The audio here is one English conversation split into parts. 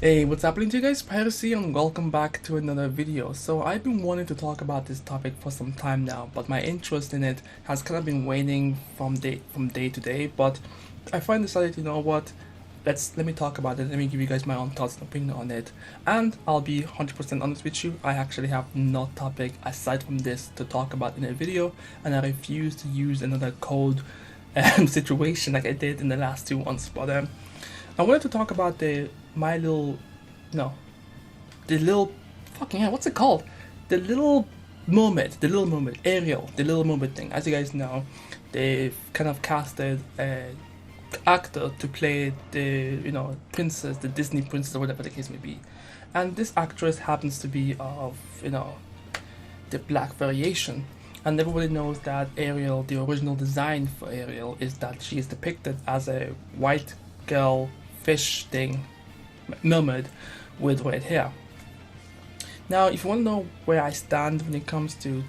Hey, what's happening to you guys? Pyros here and welcome back to another video. So I've been wanting to talk about this topic for some time now, but my interest in it has kind of been waning from day to day. But I finally decided, you know what? Let me talk about it. Let me give you guys my own thoughts and opinion on it. And I'll be 100% honest with you. I actually have no topic aside from this to talk about in a video, and I refuse to use another cold situation like I did in the last 2 months. But I wanted to talk about my little, no, the little, fucking hell, what's it called? The little mermaid, Ariel, the little mermaid thing. As you guys know, they've kind of casted a actor to play the princess, the Disney princess, or whatever the case may be. And this actress happens to be of the black variation. And everybody knows that Ariel, the original design for Ariel, is that she is depicted as a white girl fish thing, mermaid with red hair. Now, if you want to know where I stand when it comes to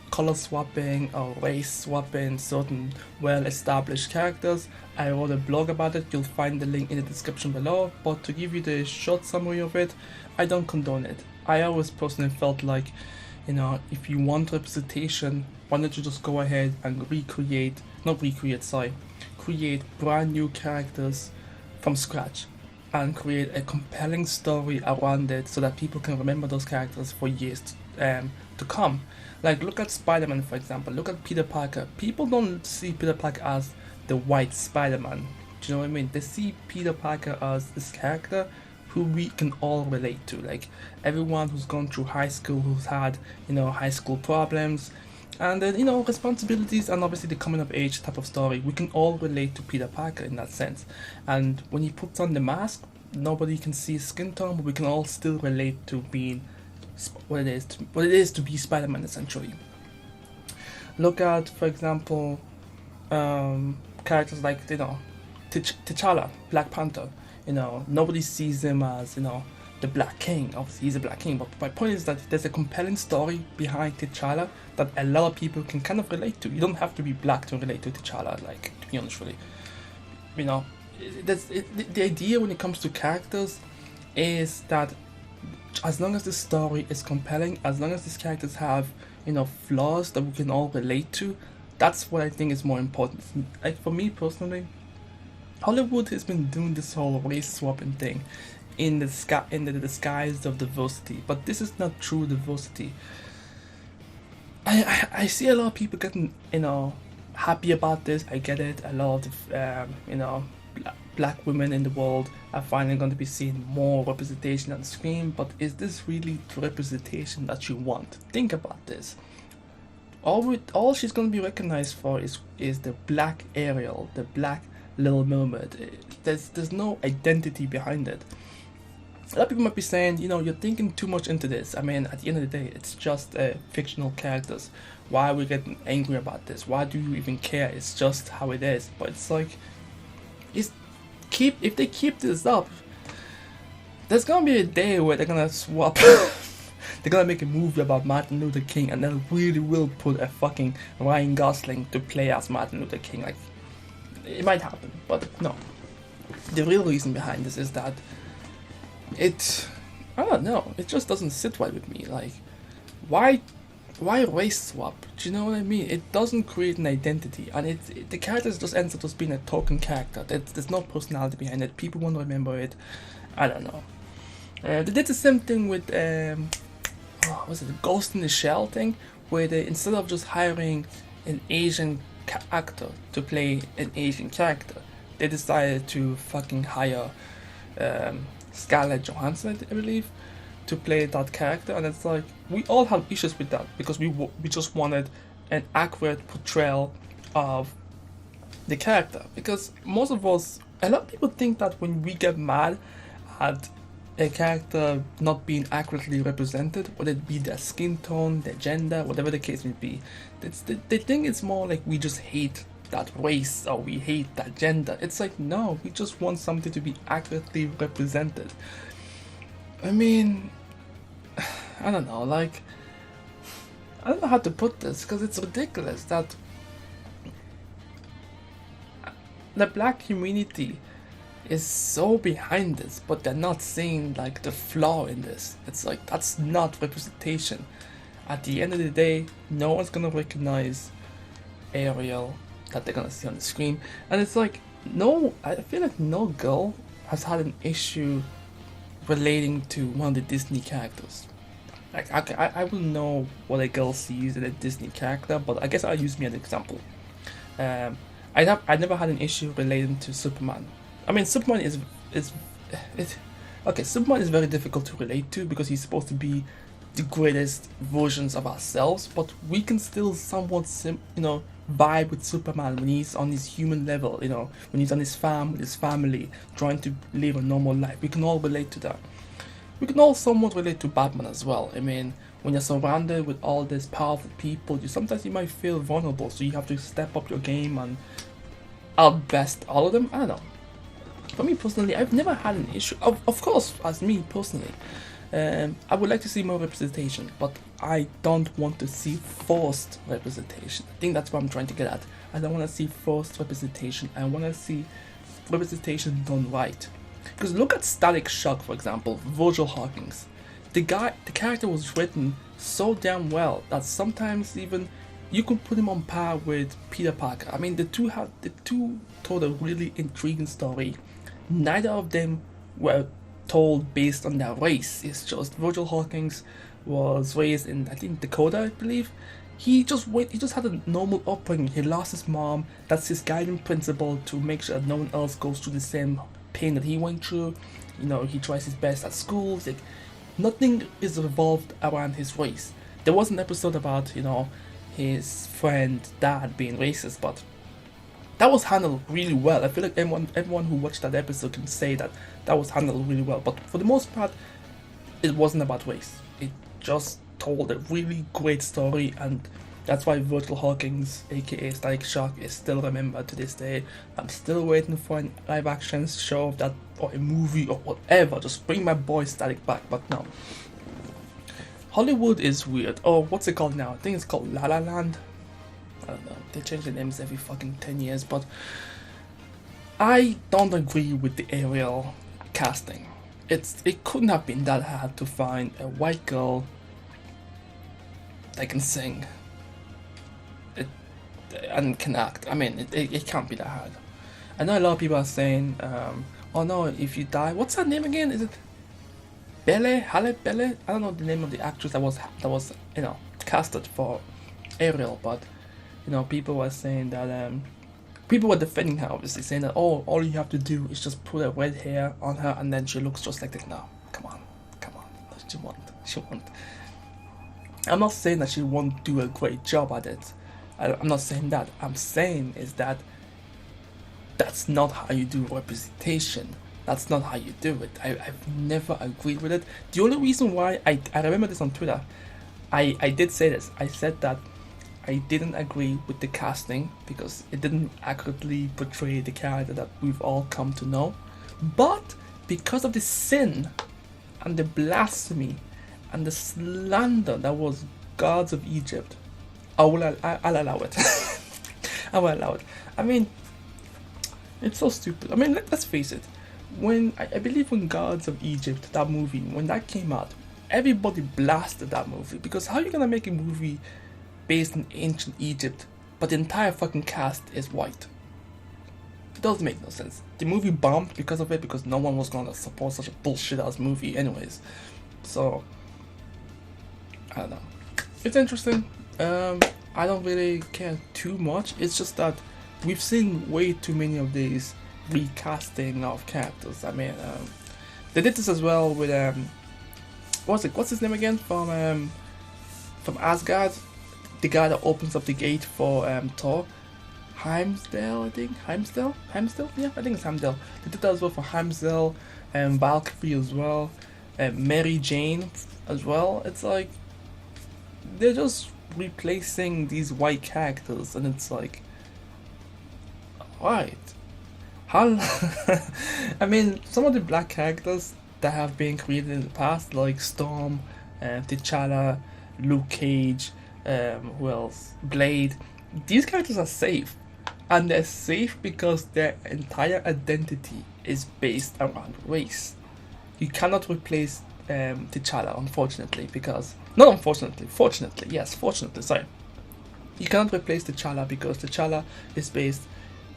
color swapping or race swapping certain well-established characters, I wrote a blog about it. You'll find the link in the description below. But to give you the short summary of it, I don't condone it. I always personally felt like, if you want representation, why don't you just go ahead and create brand new characters from scratch and create a compelling story around it so that people can remember those characters for years to come. Like, look at Spider-Man, for example. Look at Peter Parker. People don't see Peter Parker as the white Spider-Man. Do you know what I mean? They see Peter Parker as this character who we can all relate to. Like, everyone who's gone through high school, who's had, high school problems, and then, responsibilities, and obviously the coming of age type of story. We can all relate to Peter Parker in that sense. And when he puts on the mask, nobody can see his skin tone, but we can all still relate to being what it is to be Spider-Man, essentially. Look at, for example, characters like, T'Challa, Black Panther. Nobody sees him as, the Black King. Obviously, he's a Black King, but my point is that there's a compelling story behind T'Challa that a lot of people can kind of relate to. You don't have to be black to relate to T'Challa, like, to be honest, really. The idea when it comes to characters is that as long as the story is compelling, as long as these characters have, flaws that we can all relate to, that's what I think is more important. Like, for me personally, Hollywood has been doing this whole race swapping thing in the disguise of diversity, but this is not true diversity. I see a lot of people getting happy about this. I get it. A lot of black women in the world are finally going to be seeing more representation on screen, but is this really the representation that you want? Think about this. All she's going to be recognized for is the black Ariel, the black Little Mermaid. There's no identity behind it. A lot of people might be saying, you're thinking too much into this. I mean, at the end of the day, it's just fictional characters. Why are we getting angry about this? Why do you even care? It's just how it is. But it's like, if they keep this up, there's gonna be a day where they're gonna swap. They're gonna make a movie about Martin Luther King, and they really will put a fucking Ryan Gosling to play as Martin Luther King. Like, it might happen, but no. The real reason behind this is that I don't know, it just doesn't sit well with me. Like, why race swap? Do you know what I mean? It doesn't create an identity, and the character just ends up just being a token character. There's no personality behind it. People won't remember it. I don't know. They did the same thing with was it the Ghost in the Shell thing, where they, instead of just hiring an Asian actor to play an Asian character, they decided to fucking hire Scarlett Johansson, I believe, to play that character. And it's like, we all have issues with that because we just wanted an accurate portrayal of the character. Because most of us, a lot of people think that when we get mad at a character not being accurately represented, whether it be their skin tone, their gender, whatever the case may be, they think it's more like we just hate that race or we hate that gender. It's like, no, we just want something to be accurately represented. I mean, I don't know, like, I don't know how to put this, because it's ridiculous that the black community is so behind this, but they're not seeing like the flaw in this. It's like that's not representation. At the end of the day, no one's gonna recognize Ariel that they're gonna see on the screen, and it's like no, I feel like no girl has had an issue relating to one of the Disney characters. Like I will know what a girl sees in a Disney character, but I guess I'll use me as an example. Um, I never had an issue relating to Superman. I mean, Superman is it. Okay, Superman is very difficult to relate to because he's supposed to be the greatest versions of ourselves, but we can still somewhat vibe with Superman when he's on his human level. When he's on his farm with his family, trying to live a normal life. We can all relate to that. We can all somewhat relate to Batman as well. I mean, when you're surrounded with all these powerful people, sometimes you might feel vulnerable, so you have to step up your game and outbest all of them. I don't know. For me personally, I've never had an issue. Of course, as me personally, I would like to see more representation, but I don't want to see forced representation. I think that's what I'm trying to get at. I don't want to see forced representation. I want to see representation done right. Because look at Static Shock, for example, Virgil Hawkins. The character was written so damn well that sometimes even you could put him on par with Peter Parker. I mean, the two told a really intriguing story. Neither of them were told based on their race. It's just Virgil Hawkins was raised in, I think, Dakota, I believe. He just had a normal upbringing. He lost his mom. That's his guiding principle, to make sure that no one else goes through the same pain that he went through. He tries his best at school. Like, nothing is revolved around his race. There was an episode about his friend dad being racist, but that was handled really well. I feel like everyone who watched that episode can say that was handled really well. But for the most part, it wasn't about race. It just told a really great story, and that's why Virgil Hawkins, aka Static Shock, is still remembered to this day. I'm still waiting for a live action show of that, or a movie, or whatever. Just bring my boy Static back. But no, Hollywood is weird. Oh, what's it called now? I think it's called La La Land. I don't know. They change the names every fucking 10 years, but I don't agree with the Ariel casting. It couldn't have been that hard to find a white girl that can sing and can act. I mean, it can't be that hard. I know a lot of people are saying, oh no, if you die, what's her name again? Is it Halle Belle? I don't know the name of the actress that was casted for Ariel, but people were saying that people were defending her, obviously, saying that, oh, all you have to do is just put a red hair on her and then she looks just like this. No, come on, she won't. I'm not saying that she won't do a great job at it. I'm not saying that. I'm saying is that that's not how you do representation. That's not how you do it. I've never agreed with it. The only reason why I remember this on Twitter, I did say this. I said that I didn't agree with the casting because it didn't accurately portray the character that we've all come to know. But because of the sin and the blasphemy and the slander that was gods of Egypt, I'll allow it. I will allow it. I mean, it's so stupid. I mean, let's face it. When I believe when Gods of Egypt, that movie, when that came out, everybody blasted that movie, because how are you gonna make a movie based in ancient Egypt but the entire fucking cast is white? It doesn't make no sense. The movie bombed because of it, because no one was gonna support such a bullshit ass movie anyways. So I don't know. It's interesting. I don't really care too much. It's just that we've seen way too many of these recasting of characters. I mean, they did this as well with what's his name again from Asgard, the guy that opens up the gate for Thor, Heimdall, I think. Heimdall, yeah, I think it's Heimdall. They did that as well for Heimdall and Valkyrie as well, and Mary Jane as well. It's like they're just replacing these white characters, and it's like, right, how? I mean, some of the black characters that have been created in the past, like Storm, T'Challa, Luke Cage, who else? Blade. These characters are safe, and they're safe because their entire identity is based around race. You cannot replace T'Challa, unfortunately, because not unfortunately, fortunately, yes, fortunately, sorry. You cannot replace T'Challa because T'Challa is based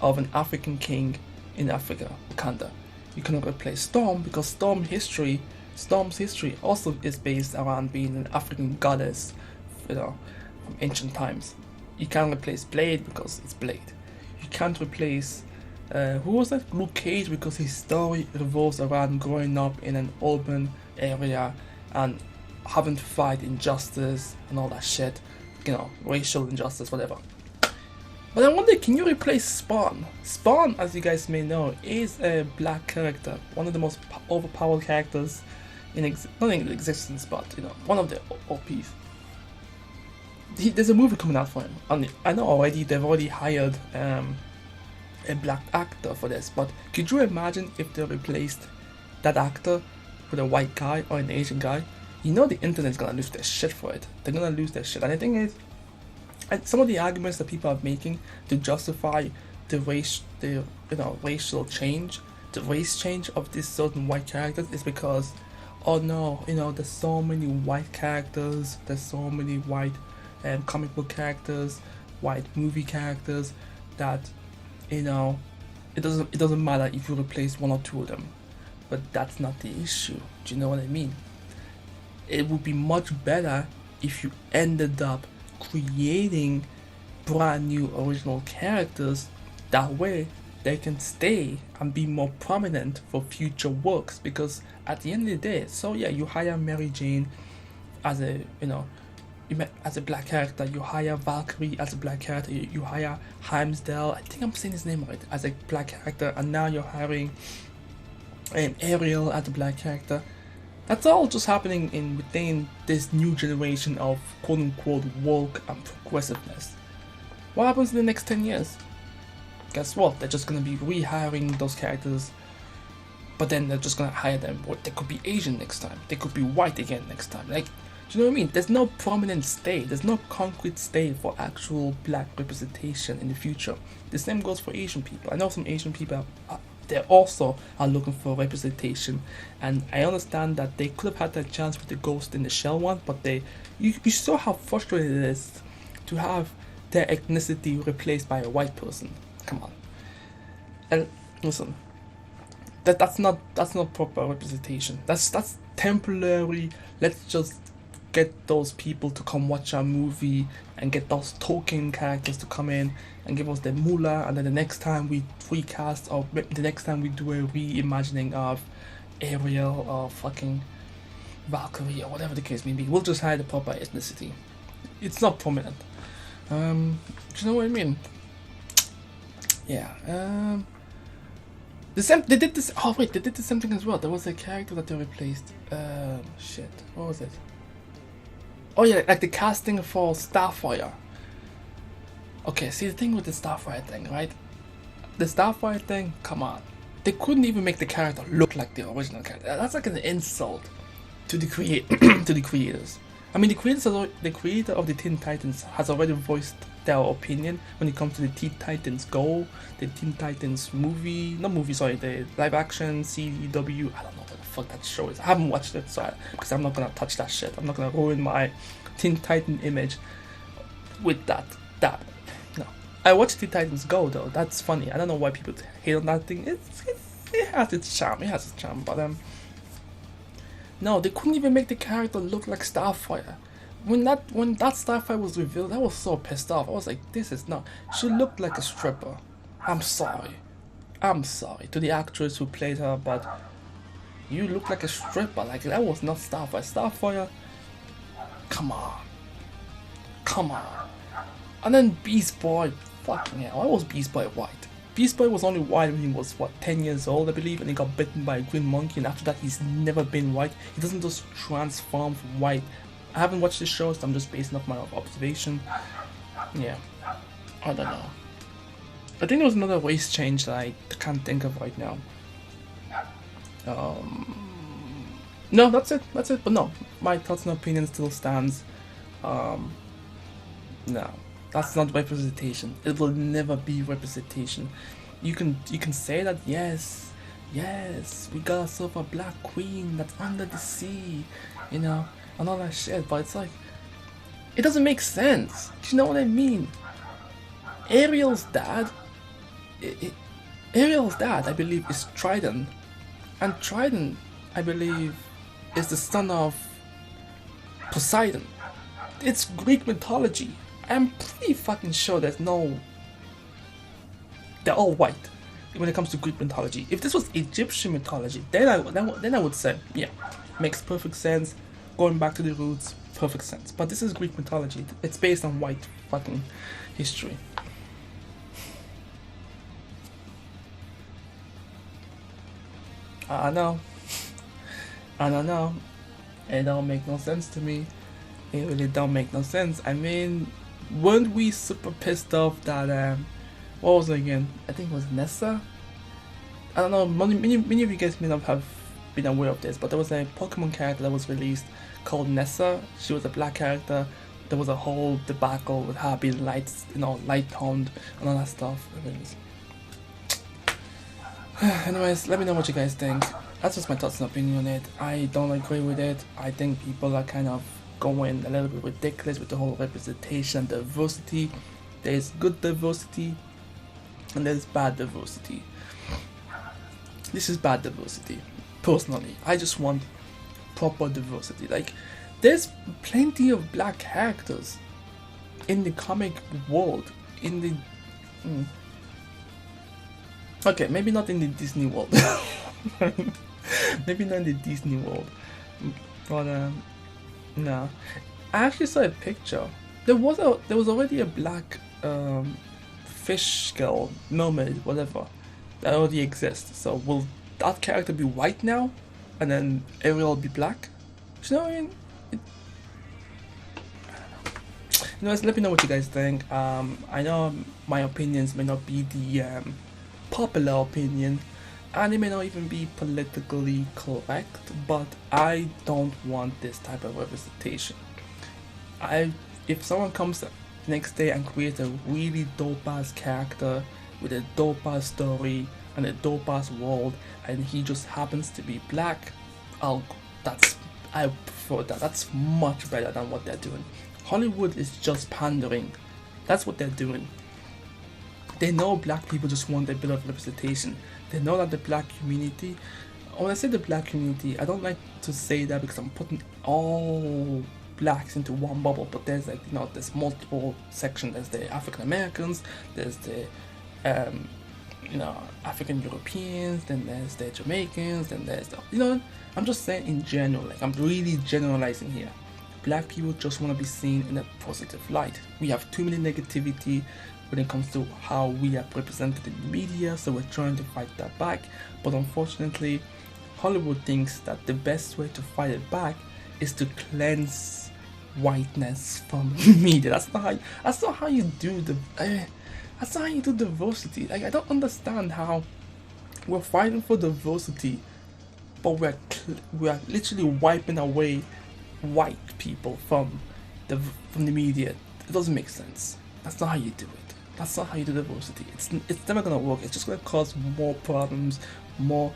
of an African king in Africa, Wakanda. You cannot replace Storm because Storm's history also is based around being an African goddess, from ancient times. You can't replace Blade because it's Blade. You can't replace who was that? Luke Cage, because his story revolves around growing up in an urban area and having to fight injustice and all that shit, racial injustice, whatever. But I wonder, can you replace Spawn? Spawn, as you guys may know, is a black character, one of the most overpowered characters not in existence, but one of the OPs. There's a movie coming out for him, and I know already they've already hired a black actor for this, but could you imagine if they replaced that actor with a white guy or an Asian guy? The internet's gonna lose their shit for it. They're gonna lose their shit. And the thing is, and some of the arguments that people are making to justify the racial change, the race change of these certain white characters is because, oh no, there's so many white characters, there's so many white comic book characters, white movie characters that it doesn't matter if you replace one or two of them. But that's not the issue. Do you know what I mean? It would be much better if you ended up creating brand new original characters. That way they can stay and be more prominent for future works, because at the end of the day, so yeah, you hire Mary Jane as a as a black character, you hire Valkyrie as a black character, you hire Heimsdall, I think I'm saying his name right, as a black character, and now you're hiring Ariel as a black character. That's all just happening within this new generation of quote-unquote woke and progressiveness. What happens in the next 10 years? Guess what? They're just going to be rehiring those characters, but then they're just going to hire them. Or they could be Asian next time. They could be white again next time. Like, do you know what I mean? There's no prominent stay. There's no concrete stay for actual black representation in the future. The same goes for Asian people. I know some Asian people they also are looking for representation, and I understand that they could have had that chance with the Ghost in the Shell one, but you saw how frustrating it is to have their ethnicity replaced by a white person. Come on. And listen, that's not proper representation. That's temporary. Let's just get those people to come watch our movie and get those token characters to come in and give us the moolah, and then the next time we recast, or the next time we do a reimagining of Ariel or fucking Valkyrie or whatever the case may be, we'll just hide the proper ethnicity. It's not prominent. Do you know what I mean? Yeah. They did this. Oh wait, they did the same thing as well. There was a character that they replaced. Shit. What was it? Oh yeah, like the casting for Starfire. Okay, see the thing with the Starfire thing, right? The Starfire thing, come on. They couldn't even make the character look like the original character. That's like an insult to the to the creators. I mean, the creator of the Teen Titans has already voiced their opinion when it comes to the Teen Titans Go, the Teen Titans the live action CW. I don't know what the fuck that show is. I haven't watched it, because I'm not gonna touch that shit. I'm not gonna ruin my Teen Titan image with that. No, I watched Teen Titans Go though. That's funny. I don't know why people hate on that thing. It has its charm. But no, they couldn't even make the character look like Starfire. When that Starfire was revealed, I was so pissed off. I was like, this is not. She looked like a stripper. I'm sorry to the actress who played her, but you look like a stripper. Like, that was not Starfire. Starfire, come on. And then Beast Boy, fucking hell. Why was Beast Boy white? Beast Boy was only white when he was, 10 years old, I believe, and he got bitten by a green monkey, and after that he's never been white. He doesn't just transform from white. I haven't watched the show, so I'm just basing off my observation. Yeah, I don't know. I think there was another race change that I can't think of right now. No, that's it. But no, my thoughts and opinions still stands. No, that's not representation. It will never be representation. You can say that, yes, yes, we got ourselves a black queen that's under the sea, you know, and all that shit. But it's like, it doesn't make sense. Do you know what I mean? Ariel's dad, Ariel's dad, I believe, is Trident, and Trident, I believe, is the son of Poseidon. It's Greek mythology. I'm pretty fucking sure there's no. They're all white when it comes to Greek mythology. If this was Egyptian mythology, then I would say, yeah, makes perfect sense. Going back to the roots, perfect sense. But this is Greek mythology. It's based on white fucking history. I know. I don't know. It don't make no sense to me. It really don't make no sense. I mean, weren't we super pissed off that what was it again? I think it was Nessa. I don't know. Many of you guys may not have been aware of this, but there was a Pokemon character that was released called Nessa. She was a black character. There was a whole debacle with her being lights, light toned and all that stuff. Anyways, let me know what you guys think. That's just my thoughts and opinion on it. I don't agree with it. I think people are kind of going a little bit ridiculous with the whole representation and diversity. There's good diversity and there's bad diversity. This is bad diversity. Personally, I just want proper diversity. Like, there's plenty of black characters in the comic world. Okay, maybe not in the Disney world. Maybe not in the Disney world. But no. I actually saw a picture. There was already a black fish girl, mermaid, whatever, that already exists. So will that character be white now, and then Ariel will be black? You know what I mean? Anyways, let me know what you guys think. I know my opinions may not be the popular opinion, and it may not even be politically correct, but I don't want this type of representation. If someone comes the next day and creates a really dope ass character with a dope ass story and a dope ass world, and he just happens to be black, I prefer that. That's much better than what they're doing. Hollywood is just pandering. That's what they're doing. They know black people just want a bit of representation. They know that the black community, when I say the black community, I don't like to say that because I'm putting all blacks into one bubble, but there's there's multiple sections. There's the African Americans, there's the African Europeans, then there's the Jamaicans, then there's the, I'm just saying in general, like I'm really generalizing here. Black people just want to be seen in a positive light. We have too many negativity when it comes to how we are represented in the media, so we're trying to fight that back. But unfortunately, Hollywood thinks that the best way to fight it back is to cleanse whiteness from media. That's not how you do diversity. Like, I don't understand how we're fighting for diversity, but we're literally wiping away white people from the media. It doesn't make sense. That's not how you do it. That's not how you do diversity. It's never gonna work. It's just gonna cause more problems, more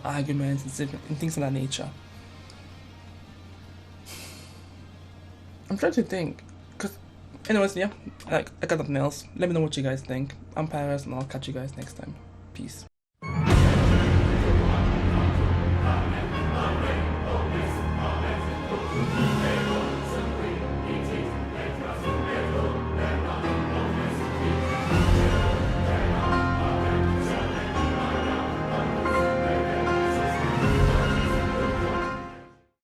arguments and things of that nature. I'm trying to think, cause anyways, yeah, I got nothing else. Let me know what you guys think. I'm Pyros, and I'll catch you guys next time. Peace.